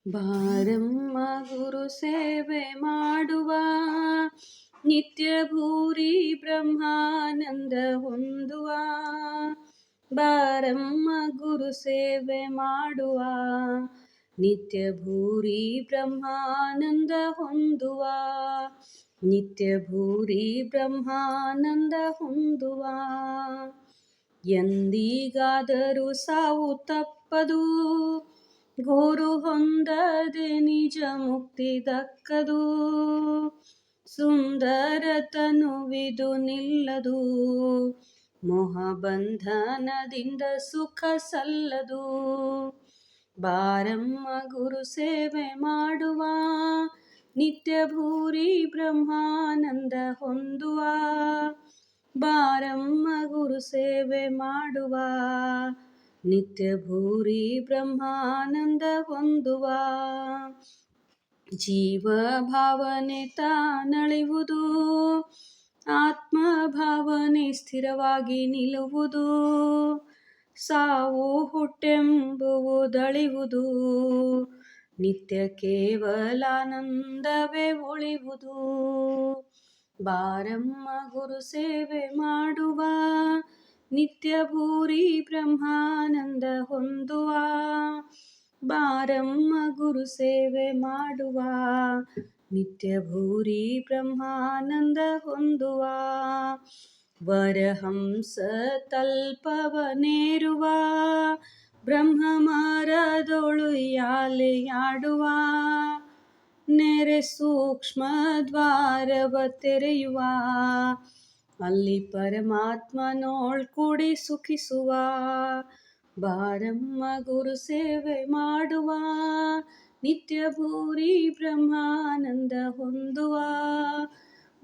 ಬಾರಮ್ಮ ಗುರು ಸೇವೆ ಮಾಡುವ, ನಿತ್ಯ ಭೂರಿ ಬ್ರಹ್ಮಾನಂದ ಹೊಂದುವ. ಬಾರಮ್ಮ ಗುರು ಸೇವೆ ಮಾಡುವ, ನಿತ್ಯ ಭೂರಿ ಬ್ರಹ್ಮಾನಂದ ಹೊಂದುವ. ನಿತ್ಯ ಭೂರಿ ಬ್ರಹ್ಮಾನಂದ ಹೊಂದುವ. ಎಂದಿಗಾದರೂ ಸಾವು ತಪ್ಪದು, ಗುರು ಹೊಂದದೆ ನಿಜ ಮುಕ್ತಿ ದಕ್ಕದು. ಸುಂದರ ತನುವಿದು ನಿಲ್ಲದು, ಮೋಹ ಬಂಧನದಿಂದ ಸುಖ ಸಲ್ಲದು. ಬಾರಮ್ಮ ಗುರು ಸೇವೆ ಮಾಡುವ, ನಿತ್ಯ ಭೂರಿ ಬ್ರಹ್ಮಾನಂದ ಹೊಂದುವ. ಬಾರಮ್ಮ ಗುರು ಸೇವೆ ಮಾಡುವ, ನಿತ್ಯ ಭೂರಿ ಬ್ರಹ್ಮಾನಂದ ಹೊಂದುವ. ಜೀವ ಭಾವನೆ ತಾನಳಿವುದು, ಆತ್ಮ ಭಾವನೆ ಸ್ಥಿರವಾಗಿ ನಿಲ್ಲುವುದು. ಸಾವು ಹುಟ್ಟೆಂಬುವುದಳಿವುದು, ನಿತ್ಯ ಕೇವಲಾನಂದವೇ ಉಳಿವುದು. ಬಾರಮ್ಮ ಗುರು ಸೇವೆ ಮಾಡುವ, ನಿತ್ಯ ಭೂರಿ ಬ್ರಹ್ಮಾನಂದ ಹೊಂದುವ. ಬಾರಮ್ಮ ಗುರು ಸೇವೆ ಮಾಡುವ, ನಿತ್ಯ ಭೂರಿ ಬ್ರಹ್ಮಾನಂದ ಹೊಂದುವ. ವರಹಂಸ ತಲ್ಪವನೇರುವ, ಬ್ರಹ್ಮ ಮಾರದೊಳು ಯಾಲೆಯಾಡುವ. ನೆರೆ ಸೂಕ್ಷ್ಮ ದ್ವಾರವ ತೆರೆಯುವ, ಅಲ್ಲಿ ಪರಮಾತ್ಮನೋಳ್ ಕೂಡಿ ಸುಖಿಸುವ. ಬಾರಮ್ಮ ಗುರು ಸೇವೆ ಮಾಡುವ, ನಿತ್ಯ ಭೂರಿ ಬ್ರಹ್ಮಾನಂದ ಹೊಂದುವ.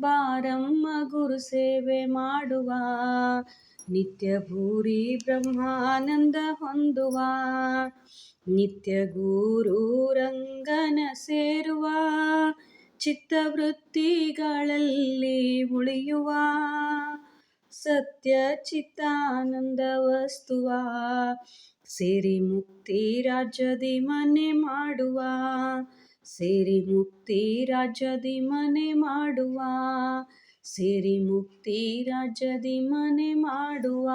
ಬಾರಮ್ಮ ಗುರು ಸೇವೆ ಮಾಡುವ, ನಿತ್ಯ ಭೂರಿ ಬ್ರಹ್ಮಾನಂದ ಹೊಂದುವ. ನಿತ್ಯ ಗುರು ರಂಗನ ಸೇರುವ, ಚಿತ್ತವೃತ್ತಿಗಳಲ್ಲಿ ಉಳಿಯುವ. ಸತ್ಯ ಚಿತ್ತಾನಂದ ವಸ್ತುವ ಸೇರಿ ಮುಕ್ತಿ ರಾಜ್ಯದಿ ಮನೆ ಮಾಡುವ. ಸೇರಿ ಮುಕ್ತಿ ರಾಜ್ಯದಿ ಮನೆ ಮಾಡುವ. ಸೇರಿ ಮುಕ್ತಿ ರಾಜ್ಯದಿ ಮನೆ ಮಾಡುವ.